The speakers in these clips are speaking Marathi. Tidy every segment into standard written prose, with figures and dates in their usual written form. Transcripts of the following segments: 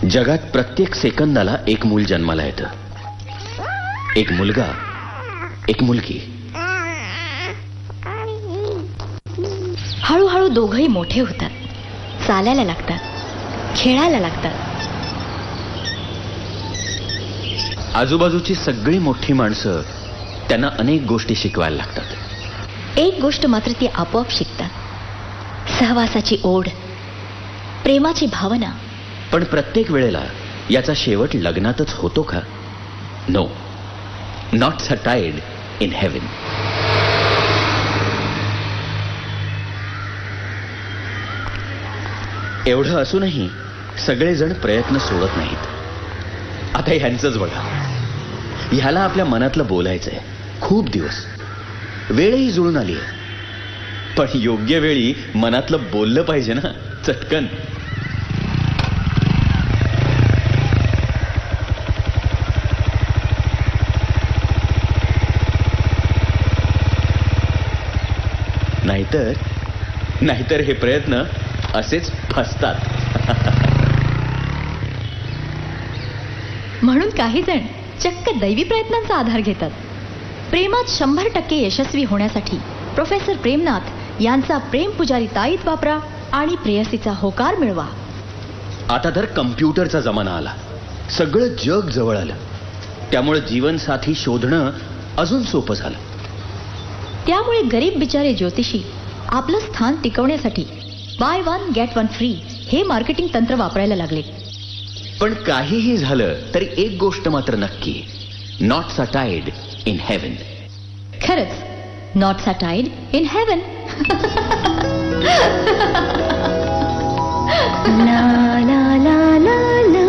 जगात प्रत्येक सेकंदाला एक मूल जन्माला येतं. एक मुलगा, एक मुलगी. हळूहळू दोघंही मोठे होतात, चालायला लागतात, खेळायला लागतात. आजूबाजूची सगळी मोठी माणसं त्यांना अनेक गोष्टी शिकवायला लागतात. एक गोष्ट मात्र ती आपोआप शिकतात, सहवासाची ओढ, प्रेमाची भावना. पण प्रत्येक वेळेला याचा शेवट लग्नातच होतो का? No, not suited in heaven. एवढं असूनही सगळेजण प्रयत्न सोडत नाहीत. आता ह्यांचंच बघा. ह्याला आपल्या मनातलं बोलायचंय खूप दिवस, वेळही जुळून आली आहे. पण योग्य वेळी मनातलं बोललं पाहिजे ना, चटकन. नाहीतर हे प्रयत्न असेच फसतात. म्हणून काही जण चक्क दैवी प्रयत्नांचा आधार घेतात. प्रेमात 100% यशस्वी होण्यासाठी प्रोफेसर प्रेमनाथ यांचा प्रेम पुजारी ताईत वापरा आणि प्रेयसीचा होकार मिळवा. आता तर कम्प्युटरचा जमाना आला, सगळं जग जवळ आलं. त्यामुळे जीवनसाथी शोधणं अजून सोपं झालं. त्यामुळे गरीब बिचारे ज्योतिषी आपलं स्थान टिकवण्यासाठी by one get one free हे मार्केटिंग तंत्र वापरायला लागले. पण काहीही झालं तरी एक गोष्ट मात्र नक्की, नॉट सटाईड इन हेवन. खरंच, नॉट सटाईड इन हेवन. ला ला ला ला ला.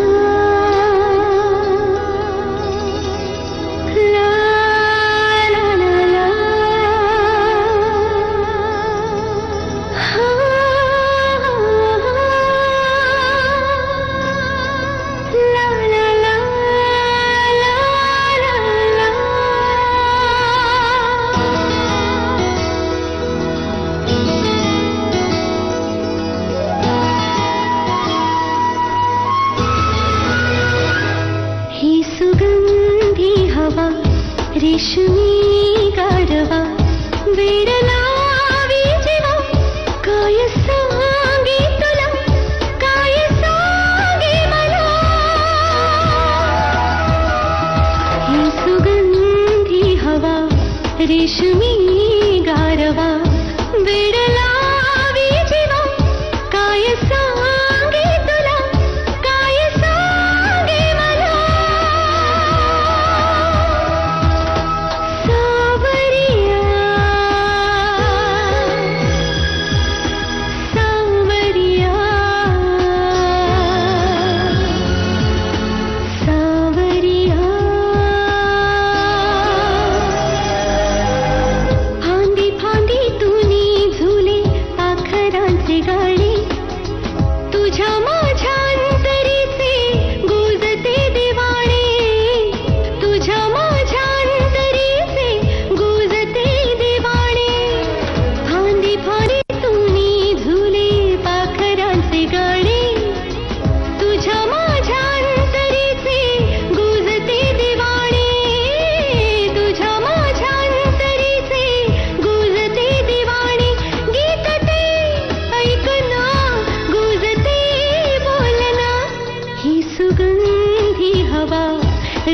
रेशमी गारवा वेड लावी जेव्हा, काय सांगे तुला, काय सांगे मला. ही सुगंधी हवा रेशमी गारवा वेड लावी जेव्हा, काय सांगे तुला, काय सांगे मला.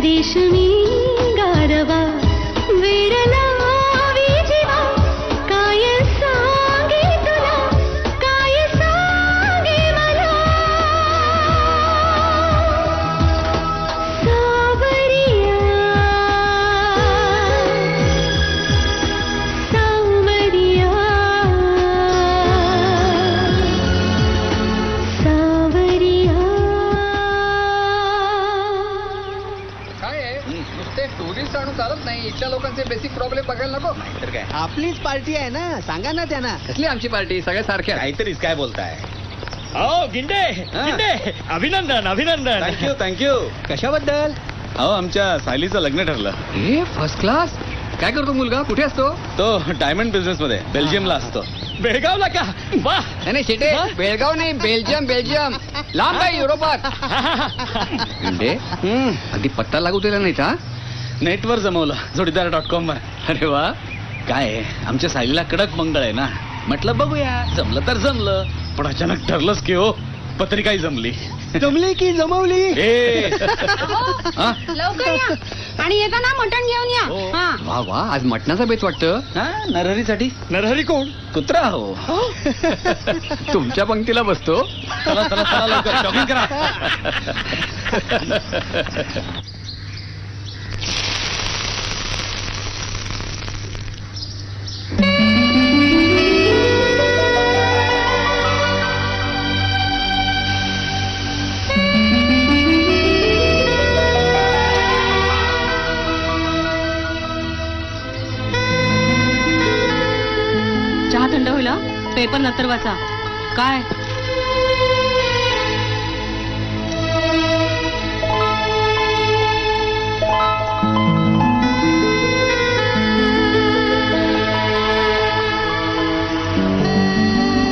रेशमी गारवा वेड लावी जेव्हा, काय सांगे तुला, काय सांगे मला. सावरिया सावरिया सावरिया. टुरिस्ट आणून चालत नाही, इथल्या लोकांचे बेसिक प्रॉब्लेम बघायला नको. तर काय, आपलीच पार्टी आहे ना, सांगा ना त्यांना. कसली आमची पार्टी, सगळ्या सारख्या. काहीतरीच काय बोलताय. हो गिंडे, गिंडे, अभिनंदन अभिनंदन. Thank you thank you. कशाबद्दल? अहो आमच्या सायलीचं लग्न ठरलं. हे फर्स्ट क्लास. काय करतो मुलगा, कुठे असतो? तो डायमंड बिझनेस मध्ये बेल्जियमला असतो. बेळगावला का वा नाही शेटे बेळगाव नाही बेल्जियम बेल्जियम लांब आहे युरोपात. गिंडे अगदी पत्ता लागू दिला नाही का? नेटवर जमवलं जोडीदार.com वर. अरे वा काय आमच्या साईला कडक मंगळ आहे ना, म्हटलं बघूया जमलं तर जमलं, पण अचानक ठरलंच की हो पत्रिकाही जमली. जमली की जमवली? ए हा? लवकर या आणि येताना मटण घेऊन या. हो. हा. वा वा आज मटणाचा बेत वाटतं. हा, नरहरीसाठी. नरहरी कोण? कुत्रा हो. तुमच्या पंक्तीला बसतो. चला चला चला लवकर शॉपिंग करा. चहा थंड होईल हा? पेपर नंतर वाचा. काय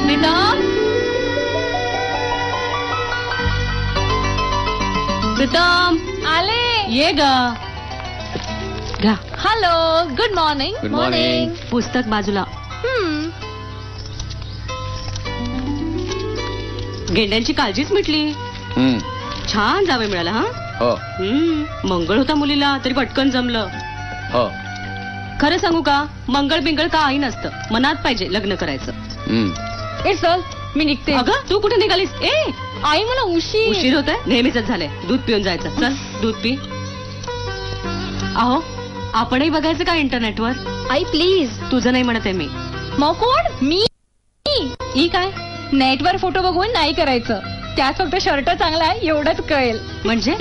प्रीतम, प्रीतम आले. ये ग. घ्या hello, good morning. Good morning. पुस्तक बाजूला. गेंड्यांची काळजीच मिटली. छान जावे मिळाला. हा हो मंगळ होता मुलीला तरी पटकन जमलं. हो खरं सांगू का, मंगळ बिंगळ काही नसतं, मनात पाहिजे लग्न करायचं. ए चल, मी निघते. अगं तू कुठे निघालीस? ए आई मला उशीर होत आहे. नेहमीच झालंय. दूध पिऊन जायचं. चल दूध पी. अहो आपणही बघायचं का इंटरनेटवर? आई प्लीज. तुझं नाही म्हणत आहे मी. मग कोण? मी. ई काय नेटवर फोटो बघून नाही करायचं, त्यात फक्त शर्ट चांगला आहे एवढंच कळेल. म्हणजे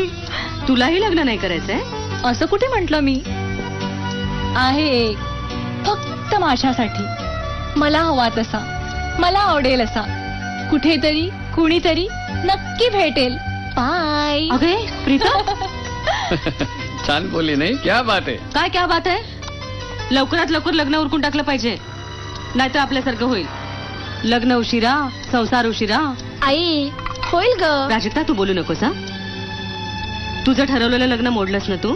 तुलाही लग्न नाही करायचंय? असं कुठे म्हंटल मी. आहे फक्त माझ्यासाठी, मला हवा तसा, मला आवडेल असा, कुठेतरी कुणीतरी नक्की भेटेल. बाय. अगे प्रीतम, छान बोलली नाही? क्या बात आहे. काय क्या बात आहे? लवकरात लवकर लग्न उरकून टाकलं पाहिजे, नाहीतर आपल्यासारखं होईल. लग्न उशिरा, संसार उशिरा. आई होईल ग. प्राजक्ता तू बोलू नकोस हा. तुझं ठरवलेलं लग्न मोडलंस ना तू.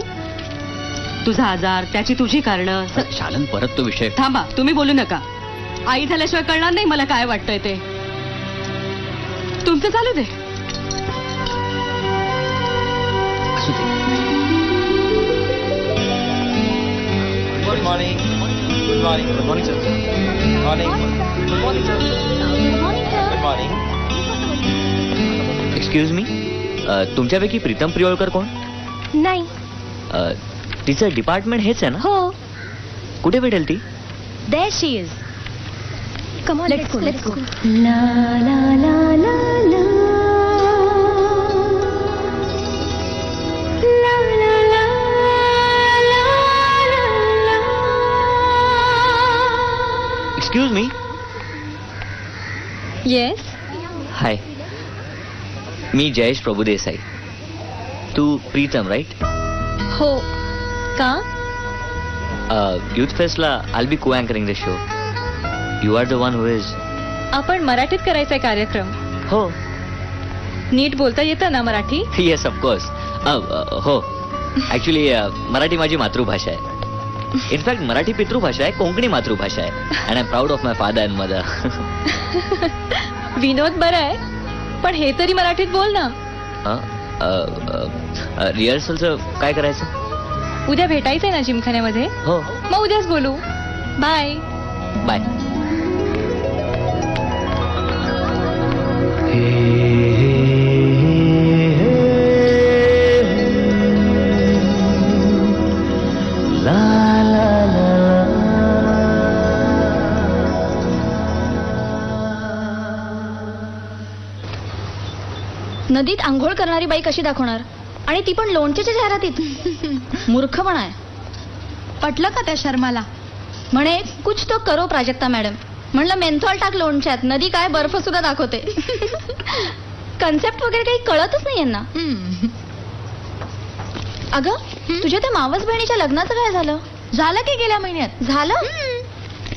तुझा आजार, त्याची तुझी कारणं. शालन परत तो विषय. थांबा, तुम्ही बोलू नका. आई झाल्याशिवाय कळणार नाही मला काय वाटतंय ते. तुमचं चालू दे. असू दे. Good morning. Good morning. Good morning sir. Morning. Good morning sir. Good morning. Excuse me, तुमच्यापैकी प्रीतम प्रियोळकर कोण? नाही. तिचं डिपार्टमेंट हेच आहे ना? हो. कुठे भेटेल ती? There she is. Come on, let's go. Let's go. La la la la la. La la la la la. Excuse me. Yes. Hi, मी जयेश प्रभुदेसाई. तू प्रीतम राईट? हो. का? युथ फेस्टला I be co-anchoring the show. You are the one who is. आपण मराठीत करायचा कार्यक्रम. हो. नीट बोलता येतं ना मराठी? Yes of course. हो, ऍक्च्युली मराठी माझी मातृभाषा आहे. इनफॅक्ट मराठी पितृभाषा आहे, कोकणी मातृभाषा आहे. And I am proud of my father and mother. Vinod बरं आहे, पण हे तरी मराठीत बोल ना. रिहर्सलचं काय करायचं? उद्या भेटायचंय ना जिमखान्यामध्ये? हो. मग उद्याच बोलू. बाय. बाय. नदीत आंघोळ करणारी बाई कशी दाखवणार, आणि ती पण लोणच्याच्या जाहिरातीत. मूर्खपणा आहे. पटलं का त्या शर्माला? म्हणे कुछ तो करो प्राजक्ता मॅडम. म्हणलं मेंथॉल टाक लोणच्यात, नदी काय बर्फ सुद्धा दाखवते. कन्सेप्ट वगैरे काही कळतच नाही यांना. अगं तुझ्या त्या मावस बहिणीच्या लग्नाचं काय झालं? झालं की गेल्या महिन्यात झालं?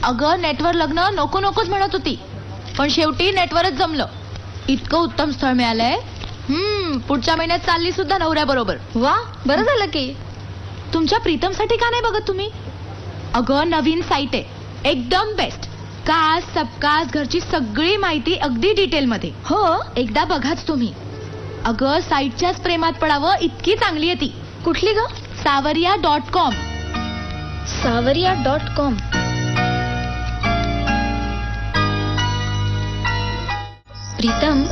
अगं नेटवर लग्न नको नकोच म्हणत होती, पण शेवटी नेटवरच जमलं. इतकं उत्तम स्थळ मिळालंय. पुढच्या महिन्यात चालली सुद्धा नवऱ्याबरोबर. वा, बरं झालं की. तुमच्या प्रीतमसाठी का नाही बघत तुम्ही? अगं नवीन साईट आहे, एकदम बेस्ट. कास्ट सबकास्ट घरची सगळी माहिती अगदी डिटेलमध्ये. हो, एकदा बघाच तुम्ही. अगं साईटच्याच प्रेमात पडावं इतकी चांगली आहे ती. कुठली ग? Savarya.com. Savarya.com. प्रीतम,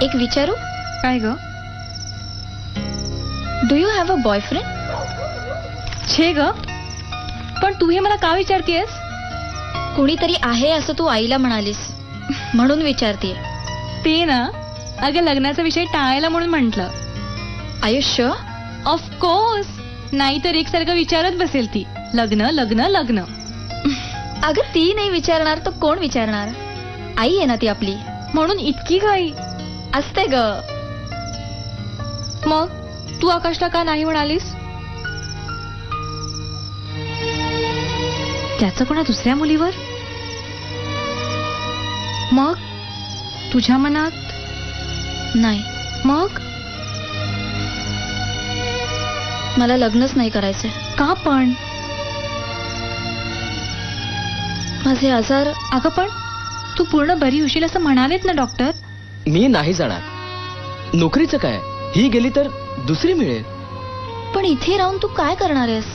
एक विचारू? काय ग? Do you have a boyfriend? छे ग, पण तू हे मला का विचारतेस? कुणीतरी आहे असं तू आईला म्हणालीस, म्हणून विचारतीये. ते ना, अगं लग्नाचा विषय टाळायला म्हणून म्हंटल. आयुष्य ऑफकोर्स, नाहीतर एकसारखं विचारत बसेल ती. लग्न लग्न लग्न. अगं ती नाही विचारणार तर कोण विचारणार? आई आहे ना ती आपली, म्हणून इतकी घाई असते ग. मग तू आकाशला का नाही म्हणालीस? त्याचं कोणा दुसऱ्या मुलीवर? मग तुझ्या मनात नाही. मग मला लग्नच नाही करायचंय. का पण? माझे आजार. अगं पण तू पूर्ण बरी होशील असं म्हणालेत ना डॉक्टर. मी नाही जाणार. नोकरीचं काय, ही गेली तर दुसरी मिळेल. पण इथे राहून तू काय करणार आहेस?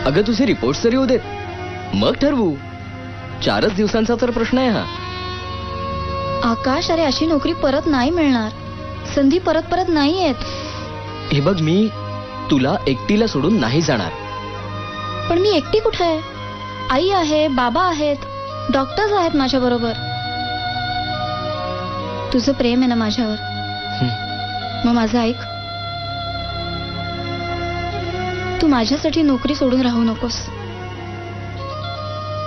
अगं तुझे रिपोर्ट्स तरी येऊ देत, मग ठरवू. 4च दिवसांचा तर प्रश्न आहे हा. आकाश, अरे अशी नोकरी परत नाही मिळणार. संधी परत परत नाही येत. हे बघ, मी तुला एकटीला सोडून नाही जाणार. पण मी एकटी कुठे आहे? आई आहे, बाबा आहेत, डॉक्टर्स आहेत माझ्या बरोबर. तुझं प्रेम आहे ना माझ्यावर, मग माझं ऐक. तू माझ्यासाठी नोकरी सोडून राहू नकोस.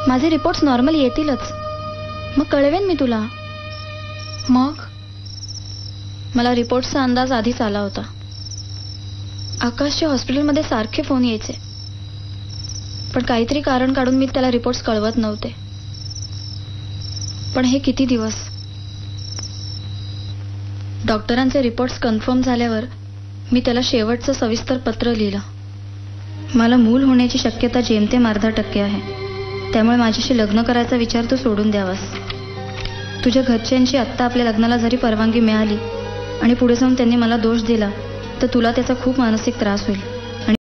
माझे रिपोर्ट्स नॉर्मल येतीलच, मग कळवेन मी तुला. मग मला रिपोर्टचा अंदाज आधीच आला होता. आकाशच्या हॉस्पिटलमध्ये सारखे फोन यायचे, पण काहीतरी कारण काढून मी त्याला रिपोर्ट्स कळवत नव्हते. पण हे किती दिवस. डॉक्टरांचे रिपोर्ट्स कन्फर्म झाल्यावर मी त्याला शेवटचं सविस्तर पत्र लिहिलं. मला मूल होण्याची शक्यता जेमतेम अर्धा% आहे, त्यामुळे माझ्याशी लग्न करायचा विचार तू सोडून द्यावास. तुझ्या घरच्यांची आत्ता आपल्या लग्नाला जरी परवानगी मिळाली आणि पुढे जाऊन त्यांनी मला दोष दिला तर तुला त्याचा खूप मानसिक त्रास होईल.